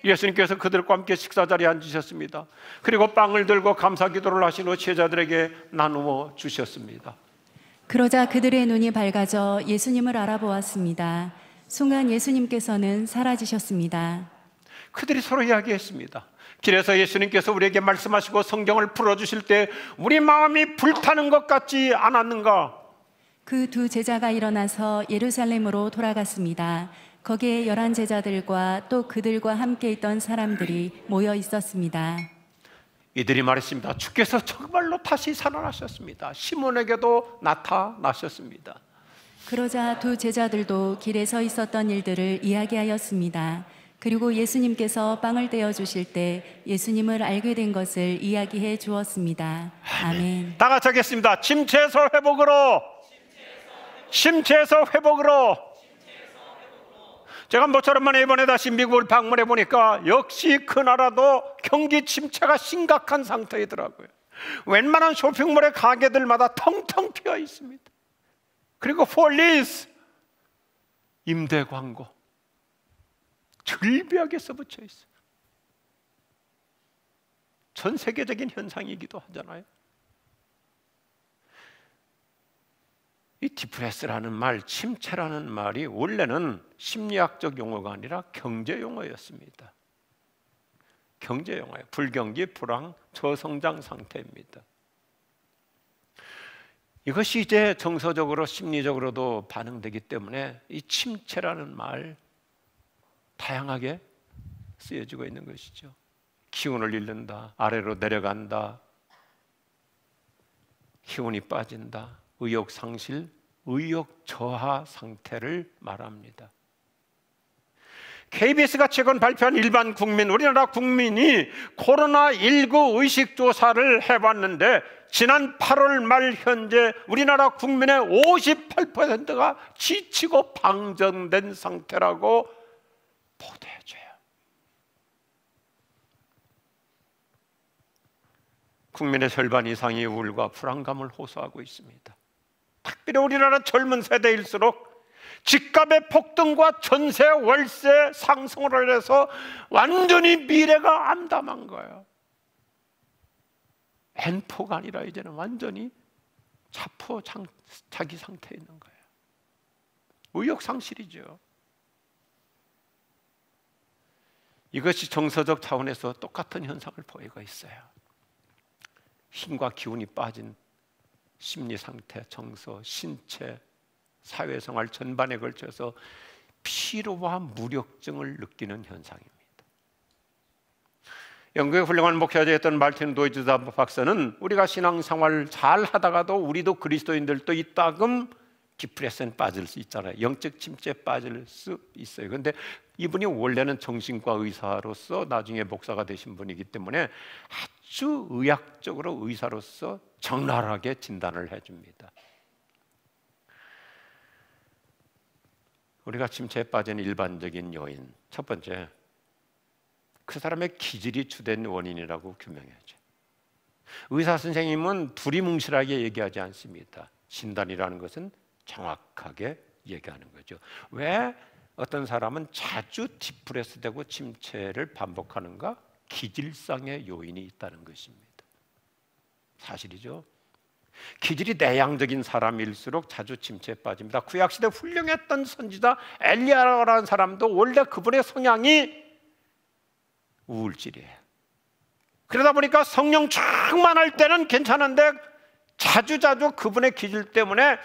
예수님께서 그들과 함께 식사 자리에 앉으셨습니다. 그리고 빵을 들고 감사 기도를 하신 후 제자들에게 나누어 주셨습니다. 그러자 그들의 눈이 밝아져 예수님을 알아보았습니다. 순간 예수님께서는 사라지셨습니다. 그들이 서로 이야기했습니다. 길에서 예수님께서 우리에게 말씀하시고 성경을 풀어주실 때 우리 마음이 불타는 것 같지 않았는가? 그 두 제자가 일어나서 예루살렘으로 돌아갔습니다. 거기에 11 제자들과 또 그들과 함께 있던 사람들이 모여 있었습니다. 이들이 말했습니다. 주께서 정말로 다시 살아나셨습니다. 시몬에게도 나타나셨습니다. 그러자 두 제자들도 길에 서 있었던 일들을 이야기하였습니다. 그리고 예수님께서 빵을 떼어 주실 때 예수님을 알게 된 것을 이야기해 주었습니다. 아멘. 다 같이 하겠습니다. 침체에서 회복으로, 침체에서 회복으로. 제가 모처럼 만에 이번에 다시 미국을 방문해 보니까 역시 그 나라도 경기 침체가 심각한 상태이더라고요. 웬만한 쇼핑몰의 가게들마다 텅텅 비어 있습니다. 그리고 폴리스 임대 광고 절벽에 써붙여 있어요. 전 세계적인 현상이기도 하잖아요. 이 디프레스라는 말, 침체라는 말이 원래는 심리학적 용어가 아니라 경제 용어였습니다. 경제 용어예요. 불경기, 불황, 저성장 상태입니다. 이것이 이제 정서적으로 심리적으로도 반응되기 때문에 이 침체라는 말 다양하게 쓰여지고 있는 것이죠. 기운을 잃는다, 아래로 내려간다, 기운이 빠진다, 의욕 상실, 의욕 저하 상태를 말합니다. KBS가 최근 발표한 일반 국민, 우리나라 국민이 코로나19 의식조사를 해봤는데 지난 8월 말 현재 우리나라 국민의 58%가 지치고 방전된 상태라고 보도해줘요. 국민의 절반 이상이 우울과 불안감을 호소하고 있습니다. 특별히 우리나라 젊은 세대일수록 집값의 폭등과 전세, 월세 상승을 해서 완전히 미래가 암담한 거예요. N포가 아니라 이제는 완전히 자기 상태에 있는 거예요. 의욕 상실이죠. 이것이 정서적 차원에서 똑같은 현상을 보이고 있어요. 힘과 기운이 빠진 심리 상태, 정서, 신체, 사회생활 전반에 걸쳐서 피로와 무력증을 느끼는 현상입니다. 영국의 훌륭한 목회자였던 말틴 도이즈 박사는 우리가 신앙생활 잘 하다가도 우리도 그리스도인들도 이따금 디프레션에 빠질 수 있잖아요. 영적 침체에 빠질 수 있어요. 그런데 이분이 원래는 정신과 의사로서 나중에 목사가 되신 분이기 때문에 아주 의학적으로 의사로서 적나라하게 진단을 해줍니다. 우리가 침체에 빠진 일반적인 요인, 첫 번째, 그 사람의 기질이 주된 원인이라고 규명해야죠. 의사 선생님은 두리뭉실하게 얘기하지 않습니다. 진단이라는 것은 정확하게 얘기하는 거죠. 왜 어떤 사람은 자주 디프레스되고 침체를 반복하는가? 기질상의 요인이 있다는 것입니다. 사실이죠. 기질이 내향적인 사람일수록 자주 침체에 빠집니다. 구약시대 훌륭했던 선지자 엘리야라는 사람도 원래 그분의 성향이 우울질이에요. 그러다 보니까 성령 충만할 때는 괜찮은데 자주 그분의 기질 때문에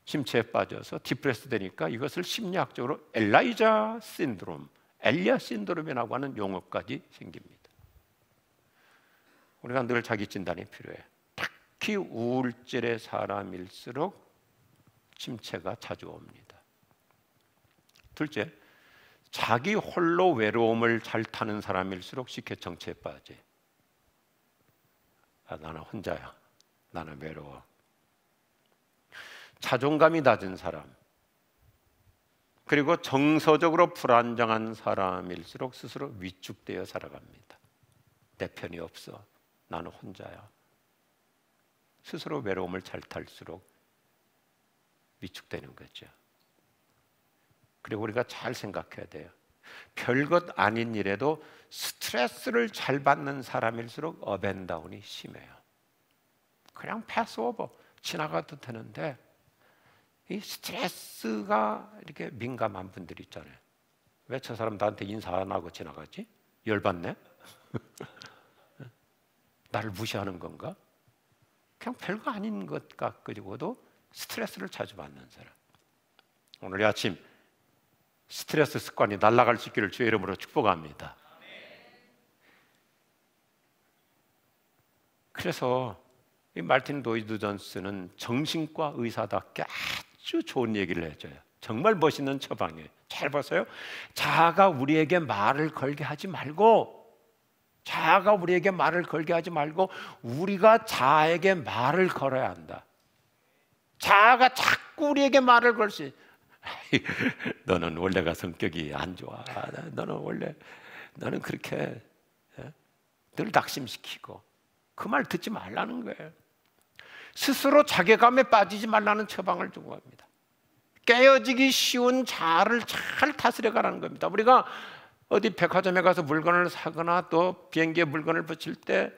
침체에 빠져서 디프레스 되니까 이것을 심리학적으로 엘라이자 신드롬, 엘리야 신드롬이라고 하는 용어까지 생깁니다. 우리가 늘 자기 진단이 필요해. 특히 우울질의 사람일수록 침체가 자주 옵니다. 둘째, 자기 홀로 외로움을 잘 타는 사람일수록 쉽게 정체에 빠져. 나는 혼자야. 나는 외로워. 자존감이 낮은 사람, 그리고 정서적으로 불안정한 사람일수록 스스로 위축되어 살아갑니다. 내 편이 없어. 나는 혼자야. 스스로 외로움을 잘 탈수록 위축되는 거죠. 그리고 우리가 잘 생각해야 돼요. 별것 아닌 일에도 스트레스를 잘 받는 사람일수록 업앤다운이 심해요. 그냥 패스오버 지나가도 되는데 이 스트레스가 이렇게 민감한 분들이 있잖아요. 왜 저 사람 나한테 인사 안 하고 지나가지? 열받네? 나를 무시하는 건가? 그냥 별거 아닌 것 같고도 스트레스를 자주 받는 사람. 오늘 아침 스트레스 습관이 날아갈 수 있기를 주의 이름으로 축복합니다. 그래서 이 말틴 로이드 존스는 정신과 의사답게 아주 좋은 얘기를 해줘요. 정말 멋있는 처방이에요. 잘 보세요. 자아가 우리에게 말을 걸게 하지 말고, 자아가 우리에게 말을 걸게 하지 말고 우리가 자아에게 말을 걸어야 한다. 자아가 자꾸 우리에게 말을 걸 수, 너는 원래가 성격이 안 좋아. 너는 그렇게 늘 낙심시키고, 그 말 듣지 말라는 거예요. 스스로 자괴감에 빠지지 말라는 처방을 준 겁니다. 깨어지기 쉬운 자아를 잘 다스려가라는 겁니다. 우리가 어디 백화점에 가서 물건을 사거나 또 비행기에 물건을 붙일 때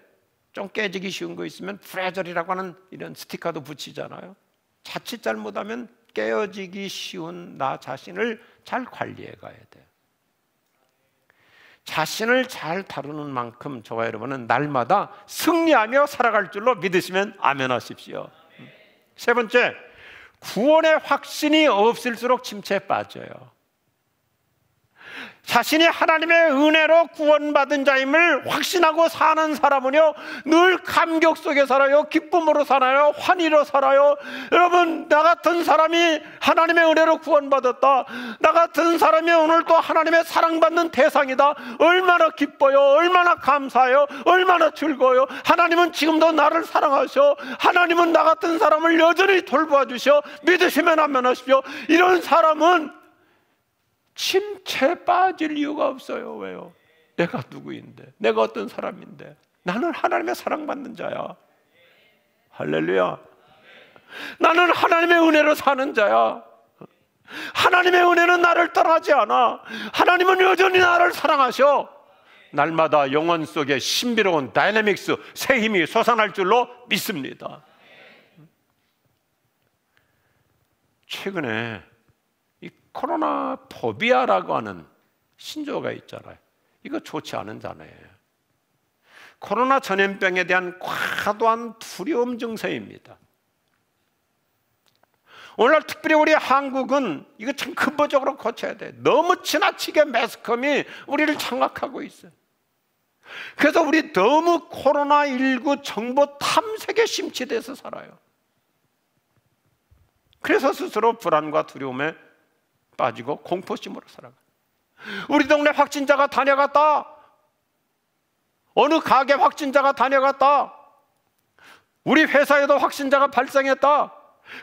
좀 깨지기 쉬운 거 있으면 프레저리라고 하는 이런 스티커도 붙이잖아요. 자칫 잘못하면 깨어지기 쉬운 나 자신을 잘 관리해 가야 돼요. 자신을 잘 다루는 만큼 저와 여러분은 날마다 승리하며 살아갈 줄로 믿으시면 아멘 하십시오. 세 번째, 구원의 확신이 없을수록 침체에 빠져요. 자신이 하나님의 은혜로 구원받은 자임을 확신하고 사는 사람은요, 늘 감격 속에 살아요. 기쁨으로 살아요. 환희로 살아요. 여러분, 나 같은 사람이 하나님의 은혜로 구원받았다, 나 같은 사람이 오늘 또 하나님의 사랑받는 대상이다, 얼마나 기뻐요. 얼마나 감사해요. 얼마나 즐거워요. 하나님은 지금도 나를 사랑하셔. 하나님은 나 같은 사람을 여전히 돌보아 주셔. 믿으시면 아멘 하십시오. 이런 사람은 침체에 빠질 이유가 없어요. 왜요? 내가 누구인데, 내가 어떤 사람인데, 나는 하나님의 사랑받는 자야. 할렐루야. 나는 하나님의 은혜로 사는 자야. 하나님의 은혜는 나를 떠나지 않아. 하나님은 여전히 나를 사랑하셔. 날마다 영혼 속에 신비로운 다이내믹스, 새 힘이 솟아날 줄로 믿습니다. 최근에 이 코로나 포비아라고 하는 신조어가 있잖아요. 이거 좋지 않은 단어예요. 코로나 전염병에 대한 과도한 두려움 증세입니다. 오늘날 특별히 우리 한국은 이거 참 근본적으로 고쳐야 돼. 너무 지나치게 매스컴이 우리를 장악하고 있어요. 그래서 우리 너무 코로나19 정보 탐색에 심취돼서 살아요. 그래서 스스로 불안과 두려움에 빠지고 공포심으로 살아가요. 우리 동네 확진자가 다녀갔다, 어느 가게 확진자가 다녀갔다, 우리 회사에도 확진자가 발생했다.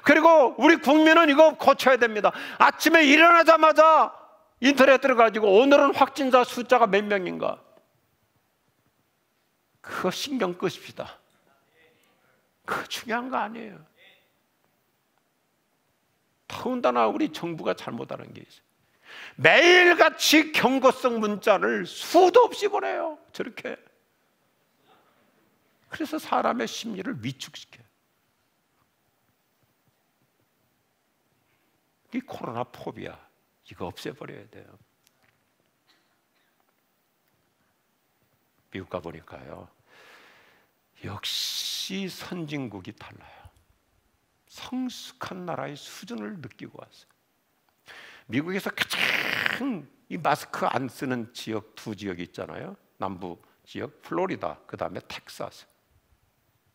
그리고 우리 국민은 이거 고쳐야 됩니다. 아침에 일어나자마자 인터넷 들어가지고 오늘은 확진자 숫자가 몇 명인가, 그거 신경 끄십시다. 그거 중요한 거 아니에요. 더군다나 우리 정부가 잘못하는 게 있어요. 매일같이 경고성 문자를 수도 없이 보내요. 저렇게. 그래서 사람의 심리를 위축시켜요. 이 코로나 포비아, 이거 없애버려야 돼요. 미국 가보니까요, 역시 선진국이 달라요. 성숙한 나라의 수준을 느끼고 왔어요. 미국에서 가장 이 마스크 안 쓰는 지역, 두 지역이 있잖아요. 남부 지역 플로리다, 그 다음에 텍사스.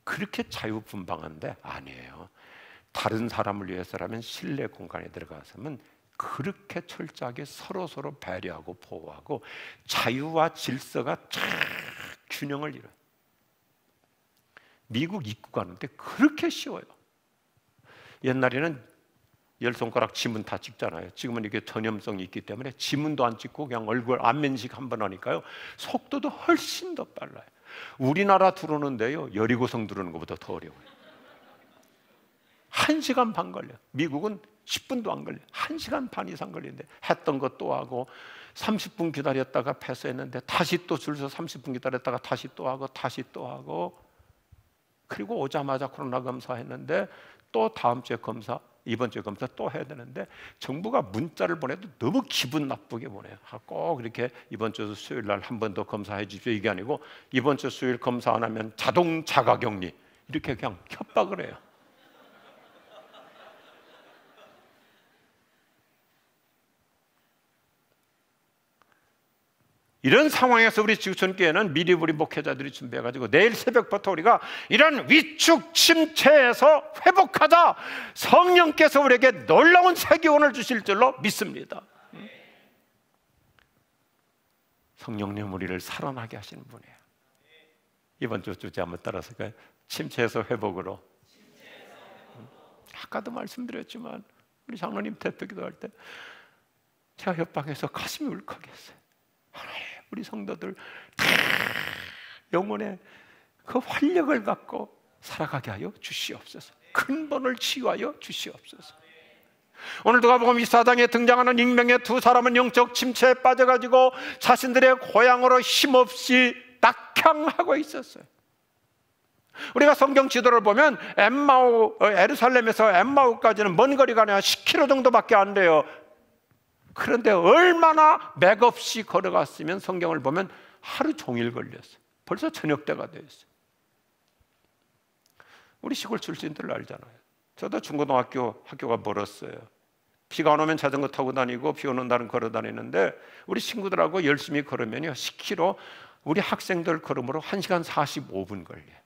그렇게 자유분방한데 아니에요. 다른 사람을 위해서라면 실내 공간에 들어가서는 그렇게 철저하게 서로 배려하고 보호하고 자유와 질서가 쫙 균형을 이뤄요. 미국 입구 가는데 그렇게 쉬워요. 옛날에는 열 손가락 지문 다 찍잖아요. 지금은 이게 전염성이 있기 때문에 지문도 안 찍고 그냥 얼굴 안면식 한번 하니까요, 속도도 훨씬 더 빨라요. 우리나라 들어오는데요, 여리고성 들어오는 것보다 더 어려워요. 1시간 반 걸려요. 미국은 10분도 안 걸려요. 1시간 반 이상 걸리는데 했던 것도 하고 30분 기다렸다가 패스했는데 다시 또 줄 서 30분 기다렸다가 다시 또 하고 그리고 오자마자 코로나 검사했는데 또 다음 주에 검사, 이번 주에 검사 또 해야 되는데 정부가 문자를 보내도 너무 기분 나쁘게 보내요. 꼭 이렇게 이번 주 수요일 날 한 번 더 검사해 주십시오 이게 아니고 이번 주 수요일 검사 안 하면 자동 자가격리 이렇게 그냥 협박을 해요. 이런 상황에서 우리 지구촌교회는 미리 우리 목회자들이 준비해가지고 내일 새벽부터 우리가 이런 위축 침체에서 회복하자, 성령께서 우리에게 놀라운 새 기운을 주실 줄로 믿습니다. 성령님 우리를 살아나게 하시는 분이에요. 이번 주 주제 한번 따라서 침체에서 회복으로. 아까도 말씀드렸지만 우리 장로님 대표기도할 때 제가 옆방에서 가슴이 울컥했어요. 우리 성도들 영혼의 그 활력을 갖고 살아가게 하여 주시옵소서. 근본을 치유하여 주시옵소서. 오늘 누가복음 24장에 등장하는 익명의 두 사람은 영적 침체에 빠져가지고 자신들의 고향으로 힘없이 낙향하고 있었어요. 우리가 성경 지도를 보면 에루살렘에서 엠마오까지는 먼 거리가 아니라 10km 정도밖에 안 돼요. 그런데 얼마나 맥없이 걸어갔으면 성경을 보면 하루 종일 걸렸어요. 벌써 저녁 때가 됐어요. 우리 시골 출신들 알잖아요. 저도 중고등학교 학교가 멀었어요. 비가 안 오면 자전거 타고 다니고 비 오는 날은 걸어 다니는데 우리 친구들하고 열심히 걸으면요 10km 우리 학생들 걸음으로 1시간 45분 걸려요.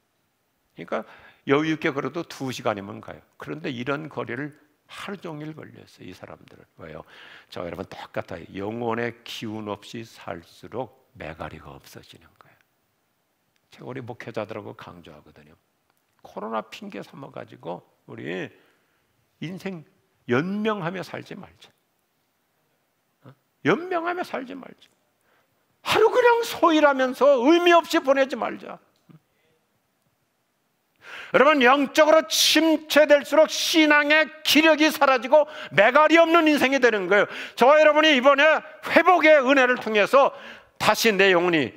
그러니까 여유 있게 걸어도 2시간이면 가요. 그런데 이런 거리를 하루 종일 걸렸어요. 이 사람들은. 왜요? 저 여러분 똑같아요. 영혼의 기운 없이 살수록 매가리가 없어지는 거예요. 제가 우리 목회자들하고 강조하거든요. 코로나 핑계 삼아가지고 우리 인생 연명하며 살지 말자. 연명하며 살지 말자. 하루 그냥 소일하면서 의미 없이 보내지 말자. 여러분 영적으로 침체될수록 신앙의 기력이 사라지고 매갈이 없는 인생이 되는 거예요. 저와 여러분이 이번에 회복의 은혜를 통해서 다시 내 영혼이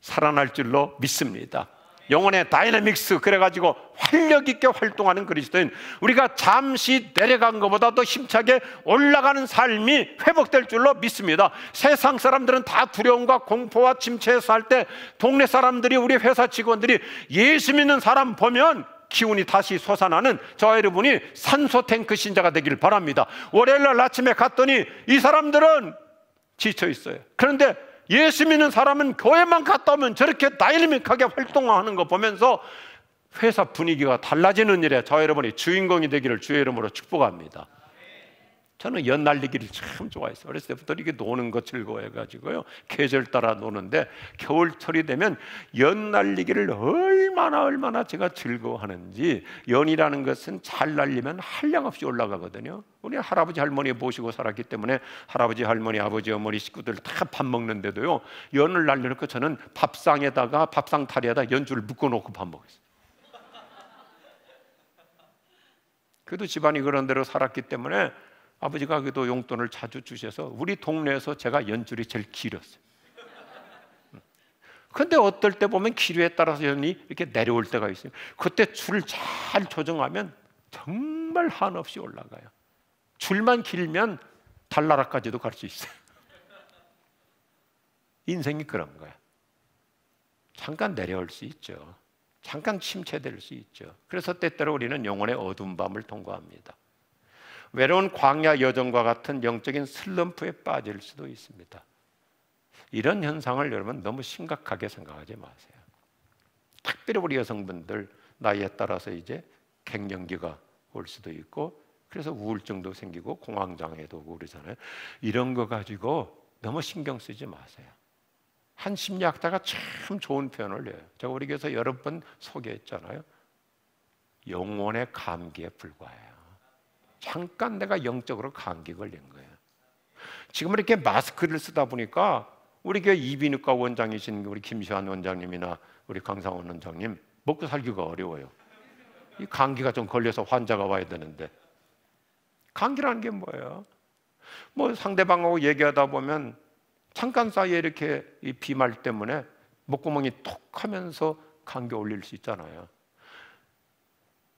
살아날 줄로 믿습니다. 영혼의 다이내믹스 그래가지고 활력 있게 활동하는 그리스도인 우리가 잠시 내려간 것보다 더 힘차게 올라가는 삶이 회복될 줄로 믿습니다. 세상 사람들은 다 두려움과 공포와 침체에 살 때 동네 사람들이 우리 회사 직원들이 예수 믿는 사람 보면 기운이 다시 솟아나는 저와 여러분이 산소 탱크 신자가 되길 바랍니다. 월요일 날 아침에 갔더니 이 사람들은 지쳐 있어요. 그런데 예수 믿는 사람은 교회만 갔다 오면 저렇게 다이내믹하게 활동하는 거 보면서 회사 분위기가 달라지는 일에 저와 여러분이 주인공이 되기를 주의 이름으로 축복합니다. 저는 연 날리기를 참 좋아했어요. 어렸을 때부터 이렇게 노는 거 즐거워해가지고요. 계절 따라 노는데 겨울철이 되면 연 날리기를 얼마나 제가 즐거워하는지. 연이라는 것은 잘 날리면 한량없이 올라가거든요. 우리 할아버지 할머니 모시고 살았기 때문에 할아버지 할머니 아버지 어머니 식구들 다 밥 먹는데도요 연을 날려놓고 저는 밥상에다가 밥상 다리에다 연줄을 묶어놓고 밥 먹었어요. 그래도 집안이 그런 대로 살았기 때문에 아버지가 그래도 용돈을 자주 주셔서 우리 동네에서 제가 연줄이 제일 길었어요. 그런데 어떨 때 보면 기류에 따라서 연이 이렇게 내려올 때가 있어요. 그때 줄을 잘 조정하면 정말 한없이 올라가요. 줄만 길면 달나라까지도 갈 수 있어요. 인생이 그런 거예요. 잠깐 내려올 수 있죠. 잠깐 침체될 수 있죠. 그래서 때때로 우리는 영혼의 어두운 밤을 통과합니다. 외로운 광야 여정과 같은 영적인 슬럼프에 빠질 수도 있습니다. 이런 현상을 여러분 너무 심각하게 생각하지 마세요. 특별히 우리 여성분들 나이에 따라서 이제 갱년기가 올 수도 있고 그래서 우울증도 생기고 공황장애도 오고 그러잖아요. 이런 거 가지고 너무 신경 쓰지 마세요. 한 심리학자가 참 좋은 표현을 해요. 제가 우리 교회에서 여러 번 소개했잖아요. 영혼의 감기에 불과해요. 잠깐 내가 영적으로 감기 걸린 거예요. 지금 이렇게 마스크를 쓰다 보니까 우리 교회 이비인후과 원장이신 우리 김시환 원장님이나 우리 강상원 원장님 먹고 살기가 어려워요. 이 감기가 좀 걸려서 환자가 와야 되는데 감기라는 게 뭐예요? 뭐 상대방하고 얘기하다 보면 잠깐 사이에 이렇게 이 비말 때문에 목구멍이 톡 하면서 감기 올릴 수 있잖아요.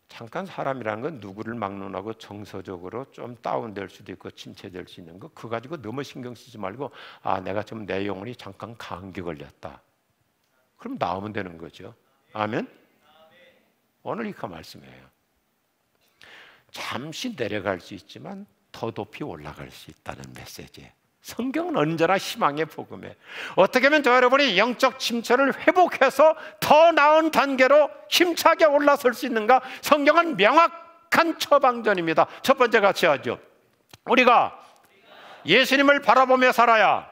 잠깐 사람이라는 건 누구를 막론하고 정서적으로 좀 다운될 수도 있고 침체될 수 있는 거, 그거 가지고 너무 신경 쓰지 말고, 아, 내가 좀 내 영혼이 잠깐 감기 걸렸다, 그럼 나오면 되는 거죠. 아멘? 오늘 이 말씀이에요. 잠시 내려갈 수 있지만 더 높이 올라갈 수 있다는 메시지예요. 성경은 언제나 희망의 복음에, 어떻게 하면 저 여러분이 영적 침체를 회복해서 더 나은 단계로 힘차게 올라설 수 있는가? 성경은 명확한 처방전입니다. 첫 번째 같이 하죠. 우리가 예수님을 바라보며 살아야,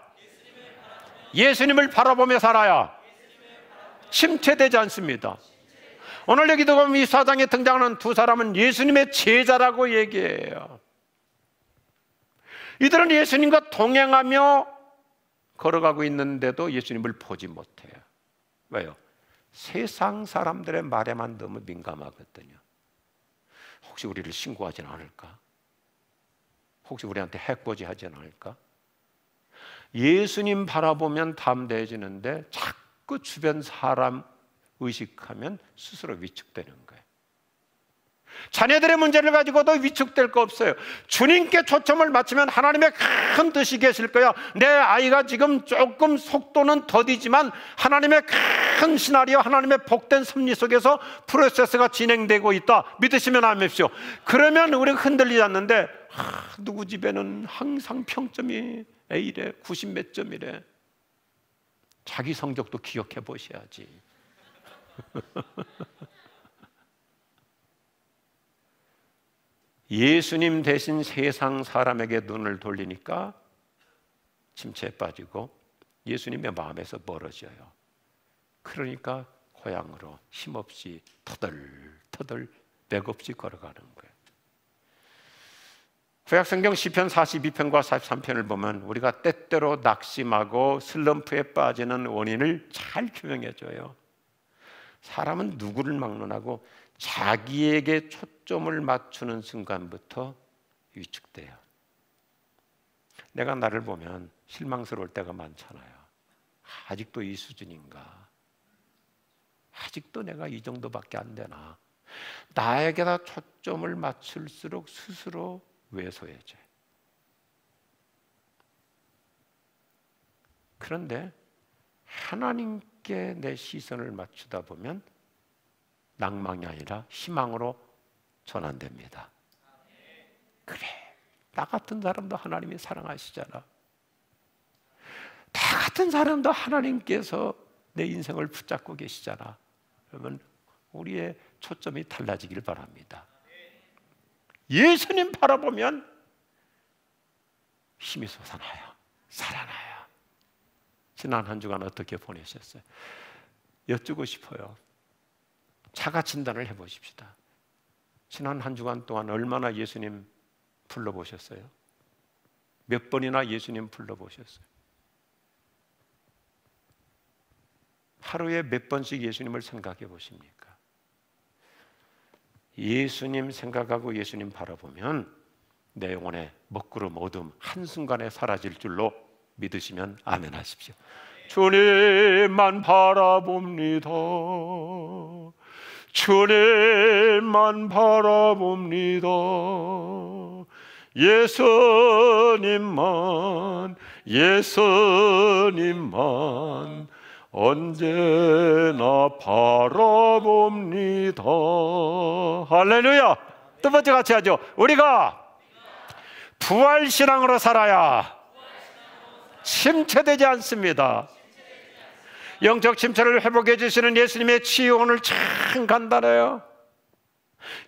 예수님을 바라보며 살아야 침체되지 않습니다. 오늘 여기도 보면 이 사장에 등장하는 두 사람은 예수님의 제자라고 얘기해요. 이들은 예수님과 동행하며 걸어가고 있는데도 예수님을 보지 못해요. 왜요? 세상 사람들의 말에만 너무 민감하거든요. 혹시 우리를 신고하진 않을까? 혹시 우리한테 해코지 하진 않을까? 예수님 바라보면 담대해지는데 자꾸 주변 사람 의식하면 스스로 위축되는 거예요. 자녀들의 문제를 가지고도 위축될 거 없어요. 주님께 초점을 맞추면 하나님의 큰 뜻이 계실 거야. 내 아이가 지금 조금 속도는 더디지만 하나님의 큰 시나리오, 하나님의 복된 섭리 속에서 프로세스가 진행되고 있다, 믿으시면 아멘십시오. 그러면 우리가 흔들리지 않는데, 누구 집에는 항상 평점이 A래, 90 몇 점이래. 자기 성적도 기억해 보셔야지. 예수님 대신 세상 사람에게 눈을 돌리니까 침체에 빠지고 예수님의 마음에서 멀어져요. 그러니까 고향으로 힘없이 터덜터덜 맥없이 걸어가는 거예요. 구약성경 시편 42편과 43편을 보면 우리가 때때로 낙심하고 슬럼프에 빠지는 원인을 잘 규명해줘요. 사람은 누구를 막론하고 자기에게 초점을 맞추는 순간부터 위축돼요. 내가 나를 보면 실망스러울 때가 많잖아요. 아직도 이 수준인가? 아직도 내가 이 정도밖에 안 되나? 나에게다 초점을 맞출수록 스스로 왜소해져요. 그런데 하나님께 내 시선을 맞추다 보면 낭망이 아니라 희망으로 전환됩니다. 그래, 나 같은 사람도 하나님이 사랑하시잖아. 나 같은 사람도 하나님께서 내 인생을 붙잡고 계시잖아. 그러면 우리의 초점이 달라지길 바랍니다. 예수님 바라보면 힘이 솟아나요. 살아나요. 지난 한 주간 어떻게 보내셨어요? 여쭈고 싶어요. 자가 진단을 해보십시다. 지난 한 주간 동안 얼마나 예수님 불러보셨어요? 몇 번이나 예수님 불러보셨어요? 하루에 몇 번씩 예수님을 생각해 보십니까? 예수님 생각하고 예수님 바라보면 내 영혼의 먹구름 어둠 한순간에 사라질 줄로 믿으시면 아멘 하십시오. 주님만 바라봅니다. 주님만 바라봅니다. 예수님만, 예수님만 언제나 바라봅니다. 할렐루야. 두 번째 같이 하죠. 우리가 부활신앙으로 살아야 침체되지 않습니다. 영적 침체를 회복해 주시는 예수님의 치유 오늘 참 간단해요.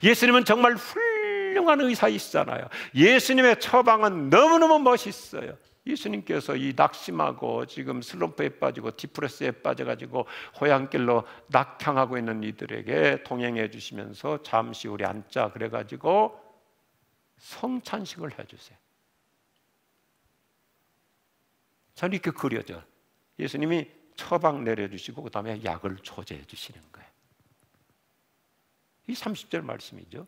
예수님은 정말 훌륭한 의사이시잖아요. 예수님의 처방은 너무너무 멋있어요. 예수님께서 이 낙심하고 지금 슬럼프에 빠지고 디프레스에 빠져가지고 호양길로 낙향하고 있는 이들에게 동행해 주시면서 잠시 우리 앉자 그래가지고 성찬식을 해주세요. 저는 이렇게 그려져. 예수님이 처방 내려주시고 그 다음에 약을 조제해 주시는 거예요. 이 30절 말씀이죠.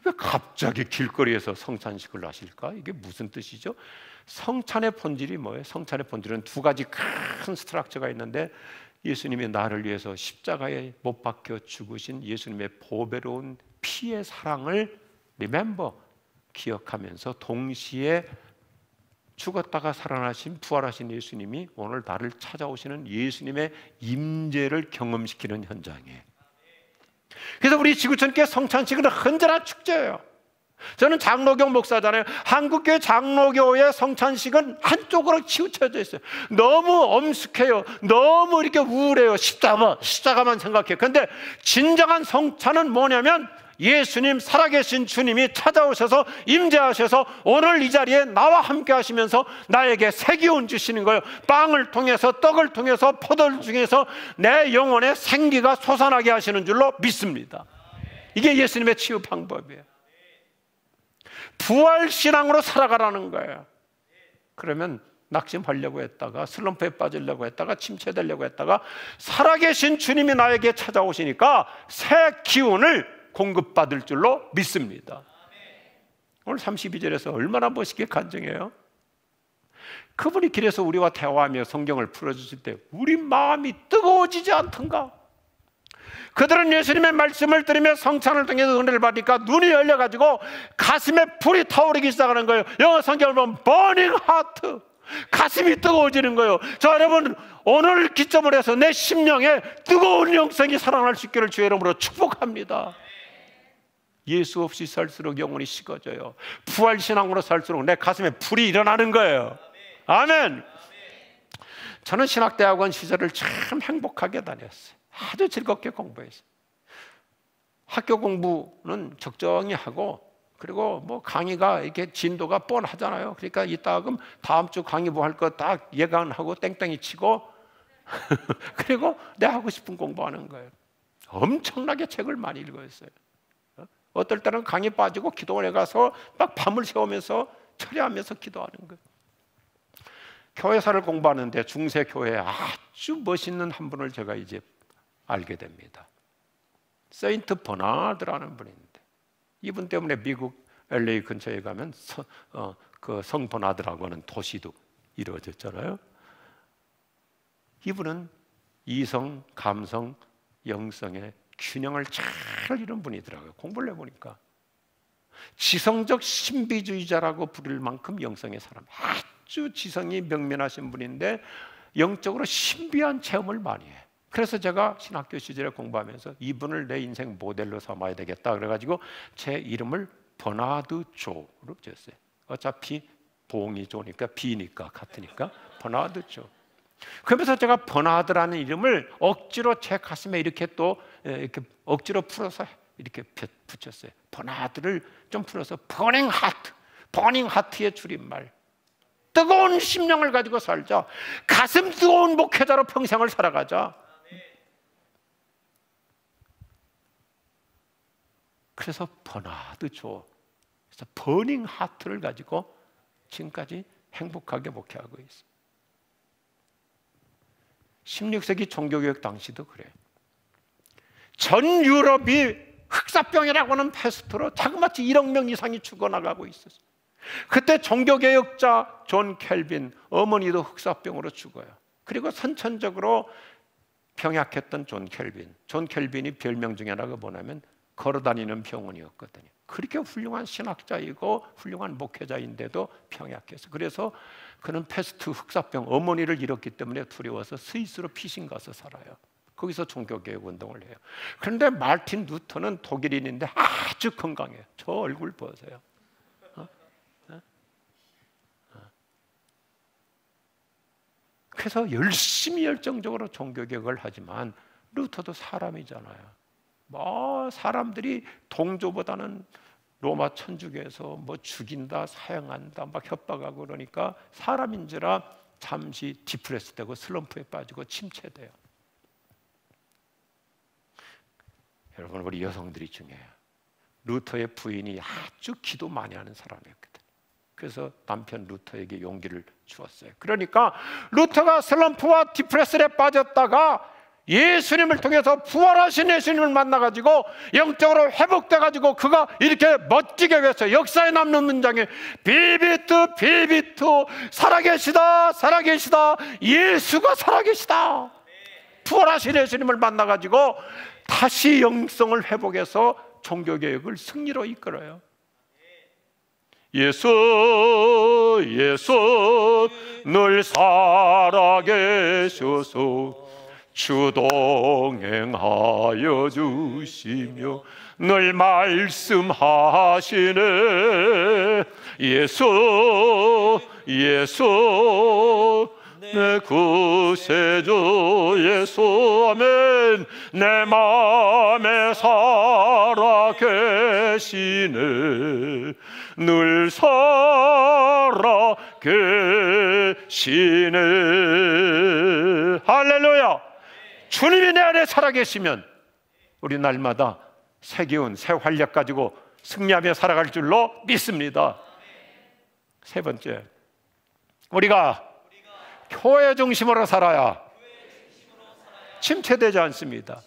왜 갑자기 길거리에서 성찬식을 하실까? 이게 무슨 뜻이죠? 성찬의 본질이 뭐예요? 성찬의 본질은 두 가지 큰 스트럭처가 있는데, 예수님이 나를 위해서 십자가에 못 박혀 죽으신 예수님의 보배로운 피의 사랑을 리멤버, 기억하면서, 동시에 죽었다가 살아나신 부활하신 예수님이 오늘 나를 찾아오시는 예수님의 임재를 경험시키는 현장이에요. 그래서 우리 지구촌교회 성찬식은 언제나 축제예요. 저는 장로교 목사잖아요. 한국교회 장로교의 성찬식은 한쪽으로 치우쳐져 있어요. 너무 엄숙해요. 너무 이렇게 우울해요. 십자가만 생각해요. 그런데 진정한 성찬은 뭐냐면, 예수님, 살아계신 주님이 찾아오셔서 임재하셔서 오늘 이 자리에 나와 함께 하시면서 나에게 새 기운 주시는 거예요. 빵을 통해서, 떡을 통해서, 포도를 통해서 내 영혼에 생기가 솟아나게 하시는 줄로 믿습니다. 이게 예수님의 치유 방법이에요. 부활신앙으로 살아가라는 거예요. 그러면 낙심하려고 했다가, 슬럼프에 빠지려고 했다가, 침체되려고 했다가, 살아계신 주님이 나에게 찾아오시니까 새 기운을 공급받을 줄로 믿습니다. 오늘 32절에서 얼마나 멋있게 간증해요. 그분이 길에서 우리와 대화하며 성경을 풀어주실 때 우리 마음이 뜨거워지지 않던가? 그들은 예수님의 말씀을 들으며 성찬을 통해서 은혜를 받으니까 눈이 열려가지고 가슴에 불이 타오르기 시작하는 거예요. 영어 성경을 보면 burning heart, 가슴이 뜨거워지는 거예요. 자, 여러분, 오늘 기점을 해서 내 심령에 뜨거운 영성이 살아날 수 있기를 주의 이름으로 축복합니다. 예수 없이 살수록 영혼이 식어져요. 부활신앙으로 살수록 내 가슴에 불이 일어나는 거예요. 아멘. 저는 신학대학원 시절을 참 행복하게 다녔어요. 아주 즐겁게 공부했어요. 학교 공부는 적정히 하고, 그리고 뭐 강의가 이렇게 진도가 뻔하잖아요. 그러니까 이따금 다음 주 강의 뭐 할 거 딱 예관하고 땡땡이 치고 그리고 내 하고 싶은 공부하는 거예요. 엄청나게 책을 많이 읽었어요. 어떨 때는 강의 빠지고 기도원에 가서 막 밤을 새우면서 철야하면서 기도하는 거예요. 교회사를 공부하는데 중세교회에 아주 멋있는 한 분을 제가 이제 알게 됩니다. 세인트 버나드라는 분인데, 이분 때문에 미국 LA 근처에 가면 그 성 버나드라고 하는 도시도 이루어졌잖아요. 이분은 이성, 감성, 영성의 균형을 잘 이룬 분이더라고요. 공부를 해보니까 지성적 신비주의자라고 부를 만큼 영성의 사람, 아주 지성이 명면하신 분인데 영적으로 신비한 체험을 많이 해요. 그래서 제가 신학교 시절에 공부하면서 이분을 내 인생 모델로 삼아야 되겠다 그래가지고 제 이름을 버나드 조로 지었어요. 어차피 봉이 조니까 비니까 같으니까 버나드 조. 그러면서 제가 버나드라는 이름을 억지로 제 가슴에 이렇게 또 이렇게 억지로 풀어서 이렇게 붙였어요. 버나드를 좀 풀어서 버닝 하트, 버닝 하트의 줄임말. 뜨거운 심령을 가지고 살자. 가슴 뜨거운 목회자로 평생을 살아가자. 그래서 버나드 조, 그래서 버닝 하트를 가지고 지금까지 행복하게 목회하고 있어요. 16세기 종교개혁 당시도 그래요. 전 유럽이 흑사병이라고 하는 패스트로 자그마치 1억 명 이상이 죽어나가고 있었어요. 그때 종교개혁자 존 켈빈, 어머니도 흑사병으로 죽어요. 그리고 선천적으로 병약했던 존 켈빈이 별명 중에 하나가 뭐냐면 걸어다니는 병원이었거든요. 그렇게 훌륭한 신학자이고 훌륭한 목회자인데도 병약해서, 그래서 그는 패스트 흑사병, 어머니를 잃었기 때문에 두려워서 스위스로 피신 가서 살아요. 거기서 종교개혁 운동을 해요. 그런데 마르틴 루터는 독일인인데 아주 건강해요. 저 얼굴 보세요. 그래서 열심히 열정적으로 종교개혁을 하지만 루터도 사람이잖아요. 뭐 사람들이 동조보다는 로마 천주교에서 뭐 죽인다, 사형한다, 막 협박하고 그러니까 사람인지라 잠시 디프레스되고 슬럼프에 빠지고 침체돼요. 여러분, 우리 여성들이 중요해요. 루터의 부인이 아주 기도 많이 하는 사람이었거든. 그래서 남편 루터에게 용기를 주었어요. 그러니까 루터가 슬럼프와 디프레스에 빠졌다가 예수님을 통해서 부활하신 예수님을 만나가지고 영적으로 회복돼가지고 그가 이렇게 멋지게 외쳐 역사에 남는 문장에 비비트 비비트 살아계시다 살아계시다 예수가 살아계시다. 부활하신 예수님을 만나가지고 다시 영성을 회복해서 종교개혁을 승리로 이끌어요. 예수 예수 늘 살아계셔서 주 동행하여 주시며 늘 말씀하시네. 예수 예수 내 구세주 예수 아멘. 내 맘에 살아 계시네. 늘 살아 계시네. 할렐루야. 주님이 내 안에 살아계시면 우리 날마다 새 기운, 새 활력 가지고 승리하며 살아갈 줄로 믿습니다. 세 번째, 우리가 교회 중심으로 살아야 침체되지 않습니다.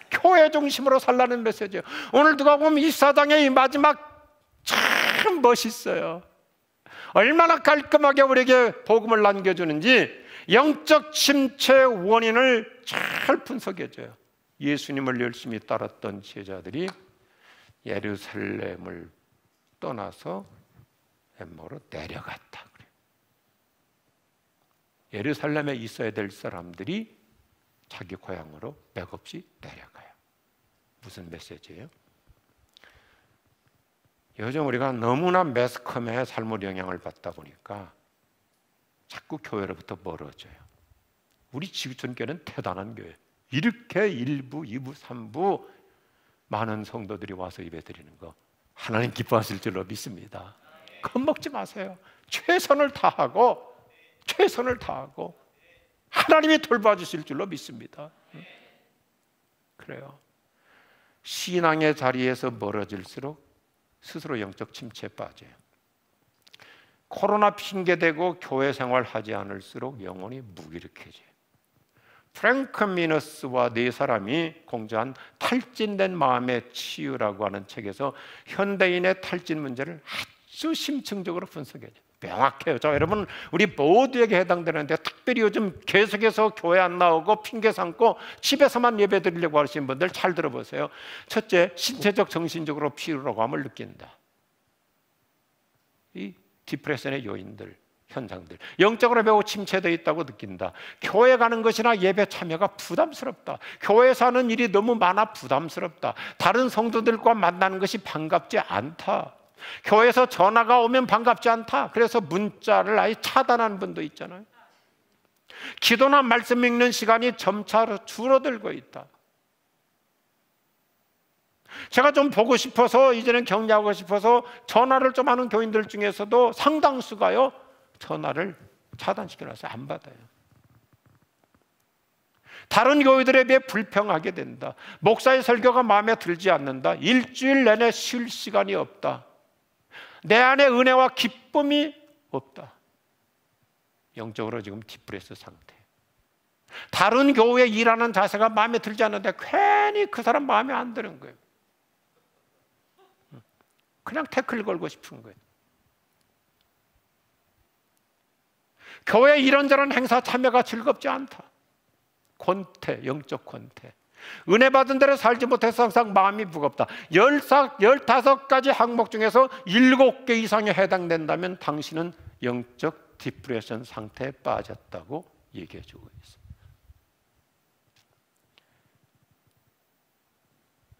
교회 중심으로 살라는 메시지예요. 오늘 누가 보면 이 사장의 이 마지막 참 멋있어요. 얼마나 깔끔하게 우리에게 복음을 남겨주는지 영적 침체의 원인을 잘 분석해줘요. 예수님을 열심히 따랐던 제자들이 예루살렘을 떠나서 엠마오로 내려갔다 그래요. 예루살렘에 있어야 될 사람들이 자기 고향으로 맥없이 내려가요. 무슨 메시지예요? 요즘 우리가 너무나 매스컴의 삶의 영향을 받다 보니까 자꾸 교회로부터 멀어져요. 우리 지구촌교회는 대단한 교회. 이렇게 1부, 2부, 3부 많은 성도들이 와서 예배드리는 거 하나님 기뻐하실 줄로 믿습니다. 겁먹지 마세요. 최선을 다하고 하나님이 돌봐주실 줄로 믿습니다. 그래요. 신앙의 자리에서 멀어질수록 스스로 영적 침체에 빠져요. 코로나 핑계대고 교회 생활하지 않을수록 영혼이 무기력해져요. 프랭크 미너스와 네 사람이 공저한 탈진된 마음의 치유라고 하는 책에서 현대인의 탈진 문제를 아주 심층적으로 분석해요. 명확해요. 자, 여러분 우리 모두에게 해당되는데 특별히 요즘 계속해서 교회 안 나오고 핑계 삼고 집에서만 예배 드리려고 하시는 분들 잘 들어보세요. 첫째, 신체적 정신적으로 피로감을 느낀다. 이 디프레션의 요인들, 현상들. 영적으로 매우 침체되어 있다고 느낀다. 교회 가는 것이나 예배 참여가 부담스럽다. 교회에서 하는 일이 너무 많아 부담스럽다. 다른 성도들과 만나는 것이 반갑지 않다. 교회에서 전화가 오면 반갑지 않다. 그래서 문자를 아예 차단하는 분도 있잖아요. 기도나 말씀 읽는 시간이 점차 줄어들고 있다. 제가 좀 보고 싶어서 이제는 격려하고 싶어서 전화를 좀 하는 교인들 중에서도 상당수가요 전화를 차단시켜놔서 안 받아요. 다른 교회들에 비해 불평하게 된다. 목사의 설교가 마음에 들지 않는다. 일주일 내내 쉴 시간이 없다. 내 안에 은혜와 기쁨이 없다. 영적으로 지금 디프레스 상태. 다른 교회에 일하는 자세가 마음에 들지 않는데 괜히 그 사람 마음에 안 드는 거예요. 그냥 태클 걸고 싶은 거예요. 교회 이런저런 행사 참여가 즐겁지 않다. 권태, 영적 권태. 은혜 받은 대로 살지 못해서 항상 마음이 무겁다. 15가지 항목 중에서 7개 이상에 해당된다면 당신은 영적 디프레션 상태에 빠졌다고 얘기해 주고 있습니다.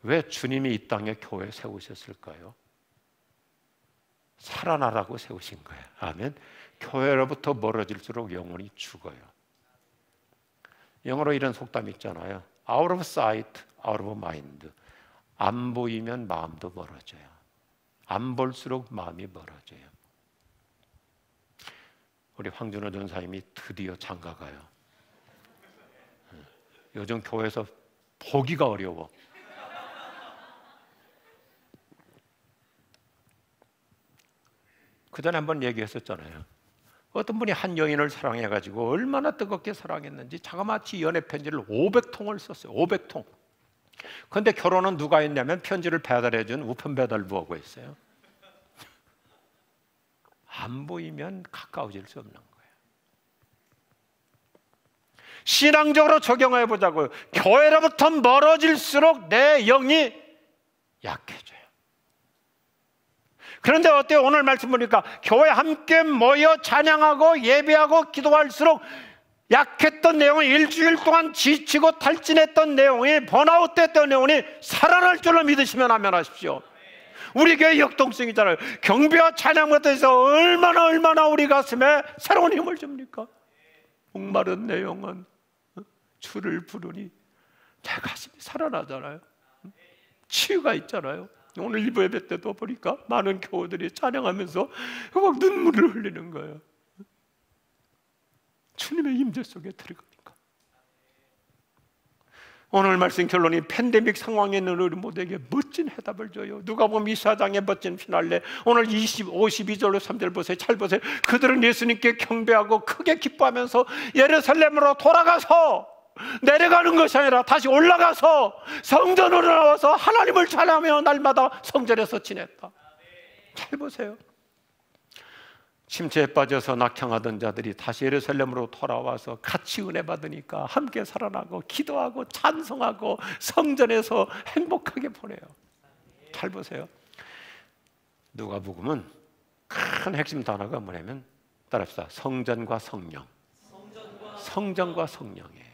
왜 주님이 이 땅에 교회 세우셨을까요? 살아나라고 세우신 거예요. 아멘. 교회로부터 멀어질수록 영혼이 죽어요. 영어로 이런 속담이 있잖아요. Out of sight, out of mind. 안 보이면 마음도 멀어져요. 안 볼수록 마음이 멀어져요. 우리 황준호 전사님이 드디어 장가가요. 요즘 교회에서 보기가 어려워. 그 전에 한번 얘기했었잖아요. 어떤 분이 한 여인을 사랑해가지고 얼마나 뜨겁게 사랑했는지 자그마치 연애 편지를 500통을 썼어요. 500통. 그런데 결혼은 누가 했냐면 편지를 배달해준 우편 배달부하고 했어요. 안 보이면 가까워질 수 없는 거예요. 신앙적으로 적용해 보자고요. 교회로부터 멀어질수록 내 영이 약해져요. 그런데 어때요? 오늘 말씀 보니까 교회 함께 모여 찬양하고 예배하고 기도할수록 약했던 내용이, 일주일 동안 지치고 탈진했던 내용이, 번아웃 됐던 내용이 살아날 줄로 믿으시면 아멘 하십시오. 우리 교회 역동성이잖아요. 경배와 찬양부터 해서 얼마나 우리 가슴에 새로운 힘을 줍니까? 목마른 내 영은 주를 부르니 내 가슴이 살아나잖아요. 치유가 있잖아요. 오늘 일부 예배 때도 보니까 많은 교우들이 찬양하면서 막 눈물을 흘리는 거예요. 주님의 임재 속에 들어가니까. 오늘 말씀 결론이 팬데믹 상황에 있는 우리 모두에게 멋진 해답을 줘요. 누가복음 24장의 멋진 피날레. 오늘 52절로 3절 보세요. 잘 보세요. 그들은 예수님께 경배하고 크게 기뻐하면서 예루살렘으로 돌아가서, 내려가는 것이 아니라 다시 올라가서 성전으로 나와서 하나님을 찬양하며 날마다 성전에서 지냈다. 잘 보세요. 침체에 빠져서 낙향하던 자들이 다시 예루살렘으로 돌아와서 같이 은혜 받으니까 함께 살아나고 기도하고 찬송하고 성전에서 행복하게 보내요. 잘 보세요. 누가복음은 큰 핵심 단어가 뭐냐면, 따라합시다. 성전과 성령. 성전과 성령이에요.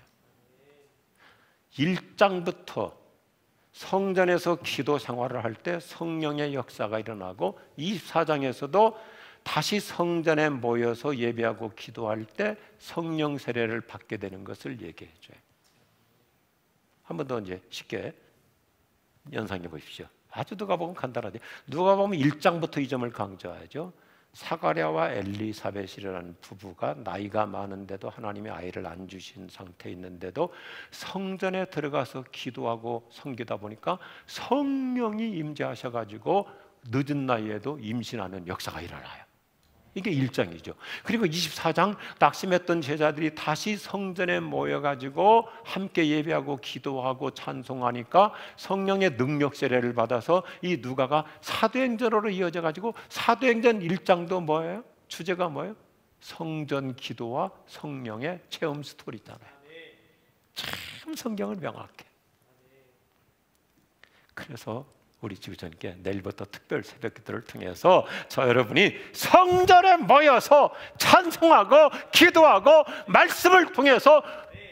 1장부터 성전에서 기도 생활을 할 때 성령의 역사가 일어나고, 24장에서도 다시 성전에 모여서 예배하고 기도할 때 성령 세례를 받게 되는 것을 얘기해 줘요. 한 번 더 이제 쉽게 연상해 보십시오. 아주 누가복음 간단하죠. 누가복음 1장부터 이 점을 강조하죠. 사가랴와 엘리사벳이라는 부부가 나이가 많은데도 하나님이 아이를 안 주신 상태에 있는데도 성전에 들어가서 기도하고 섬기다 보니까 성령이 임재하셔가지고 늦은 나이에도 임신하는 역사가 일어나요. 이게 1장이죠. 그리고 24장 낙심했던 제자들이 다시 성전에 모여가지고 함께 예배하고 기도하고 찬송하니까 성령의 능력 세례를 받아서 이 누가가 사도행전으로 이어져가지고 사도행전 1장도 뭐예요? 주제가 뭐예요? 성전 기도와 성령의 체험 스토리잖아요. 참 성경을 명확해. 그래서 우리 지구촌께 내일부터 특별 새벽 기도를 통해서 저 여러분이 성전에 모여서 찬송하고 기도하고 말씀을 통해서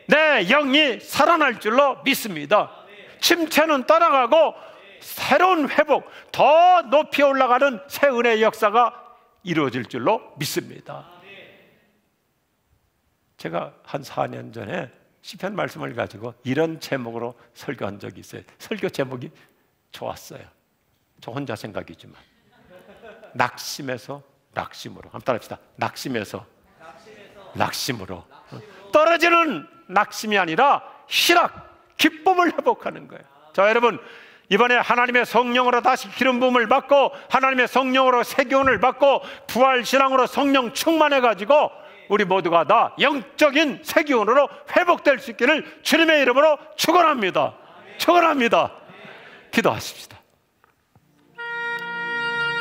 내 영이 살아날 줄로 믿습니다. 침체는 떠나가고 새로운 회복, 더 높이 올라가는 새 은혜의 역사가 이루어질 줄로 믿습니다. 제가 한 4년 전에 시편 말씀을 가지고 이런 제목으로 설교한 적이 있어요. 설교 제목이 좋았어요. 저 혼자 생각이지만, 낙심에서 낙심으로. 한번 따라합시다. 낙심에서 낙심으로. 떨어지는 낙심이 아니라 희락, 기쁨을 회복하는 거예요. 자, 여러분, 이번에 하나님의 성령으로 다시 기름 부음을 받고 하나님의 성령으로 새 기운을 받고 부활 신앙으로 성령 충만해가지고 우리 모두가 다 영적인 새 기운으로 회복될 수 있기를 주님의 이름으로 축원합니다. 축원합니다. 기도하십시다.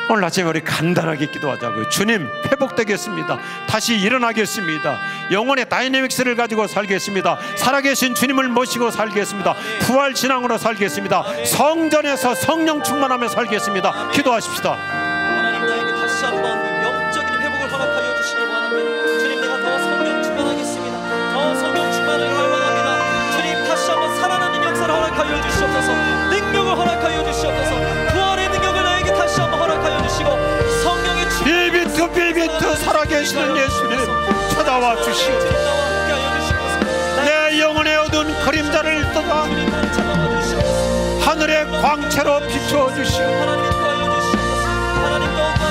오늘 아침에 우리 간단하게 기도하자고요. 주님, 회복되겠습니다. 다시 일어나겠습니다. 영혼의 다이내믹스를 가지고 살겠습니다. 살아계신 주님을 모시고 살겠습니다. 부활 신앙으로 살겠습니다. 성전에서 성령 충만하며 살겠습니다. 기도하십시다. 하나님, 나에게 다시 한번 영적인 회복을 허락하여 주시길 원합니다. 주님, 내가 더 성령 충만하겠습니다. 더 성령 충만을 갈망합니다. 주님, 다시 한번 살아나는 역사를 허락하여 주시옵소서. 능력을 허락하여 주시옵소서. 부활의 능력을 나에게 다시 한번 허락하여 주시고 성령의 비비트 살아계시는 예수님 찾아와 주시옵소서. 내 영혼의 어두운 그림자를 떠나 하늘의 광채로 비추어 주시옵소서.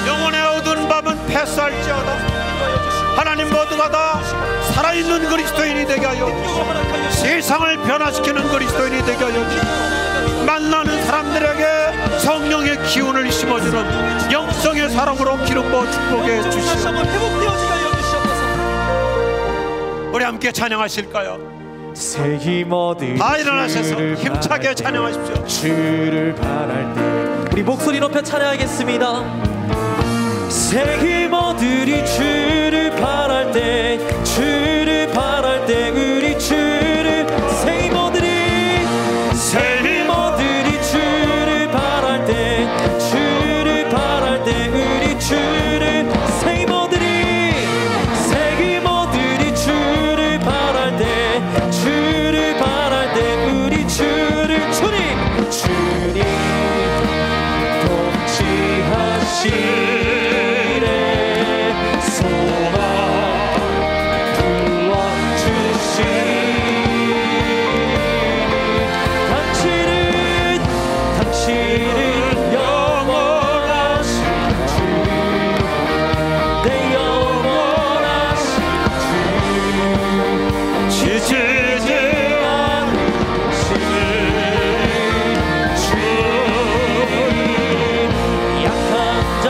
영혼의 어두운 밤은 패스할지어다. 하나님, 모두가 다 살아있는 그리스도인이 되게 하여 주시옵소서. 세상을 변화시키는 그리스도인이 되게 하여 주시옵소서. 만나는 사람들에게 성령의 기운을 심어주는 영성의 사랑으로 기름 부어 축복해 주시옵소서. 우리 함께 찬양하실까요? 새 힘 얻으리 다 일어나셔서 주를 힘차게 바랄 때, 찬양하십시오. 주를 바랄 때 우리 목소리 높여 찬양하겠습니다. 새 힘 얻으리 주를 바랄 때, 주를 바랄 때 우리 주를 새 힘 얻으리, 새 힘 얻으리 주를 바랄 때, 주를 바랄 때 우리 주를 새 힘 얻으리, 새 힘 얻으리 주를 바랄 때, 주를 바랄 때 우리 주를 주님 통치하시네 소망 불러주시니 당신은 영원하신 주, 내 영원하신 주, 지치지 않으신 주, 약한 자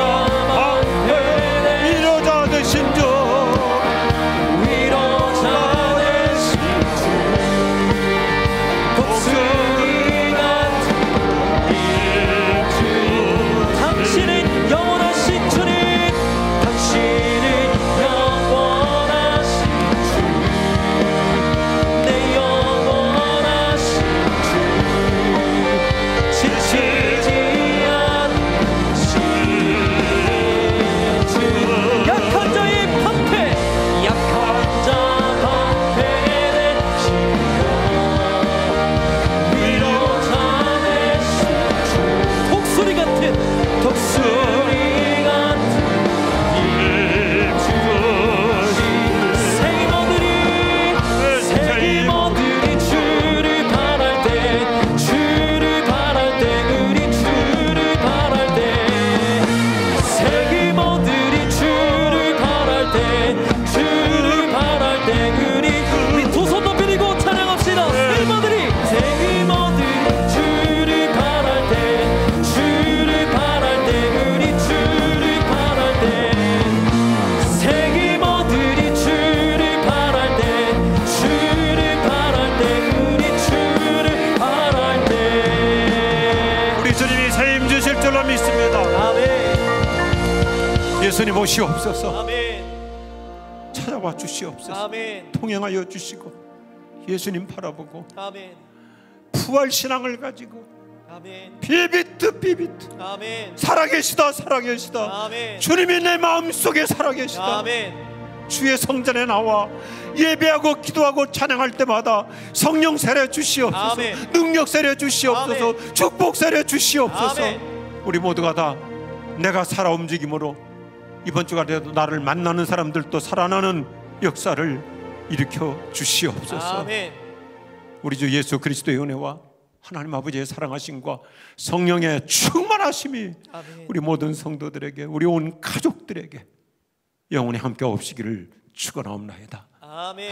방패에 위로자 되신 주, 위로자 되신 주, 독수리 같은 주, 당신은 영원하신 주님, 당신은 영원하신 주, 내 영원하신 주, 지치지 않으신 주, 약한 자의 방패, 약한 자 방패에 대시고 위로자 되신 주, 독수리 같은 새 힘 얻으리 주를 바랄 때, 주를 바랄 때 우리 주를 바랄 때, 새 힘 얻으리 주를 바랄 때, 주를 바랄 때 우리 두 손 높이 들고 찬양합시다. 새 힘 얻으리 주를 바랄 때, 주를 바랄 때 우리 주를 바랄 때, 새 힘 얻으리 주를 바랄 때, 주를 바랄 때 우리 주를 바랄 때. 우리 주님이 새 힘 주실 줄로 믿습니다. 아멘. 예수님 오시옵소서. 아멘. 찾아와 주시옵소서. 아멘. 통행하여 주시고 예수님 바라보고 아멘. 부활 신앙을 가지고 아멘. 비비트 아멘. 살아계시다 아멘. 주님이 내 마음속에 살아계시다. 아멘. 주의 성전에 나와 예배하고 기도하고 찬양할 때마다 성령 세례 주시옵소서. 아멘. 능력 세례 주시옵소서. 아멘. 축복 세례 주시옵소서. 아멘. 우리 모두가 다 내가 살아 움직임으로 이번 주가 돼도 나를 만나는 사람들도 살아나는 역사를 일으켜 주시옵소서. 아멘. 우리 주 예수 그리스도의 은혜와 하나님 아버지의 사랑하심과 성령의 충만하심이 아멘. 우리 모든 성도들에게, 우리 온 가족들에게 영원히 함께 없으기를 축원하옵나이다. 아멘.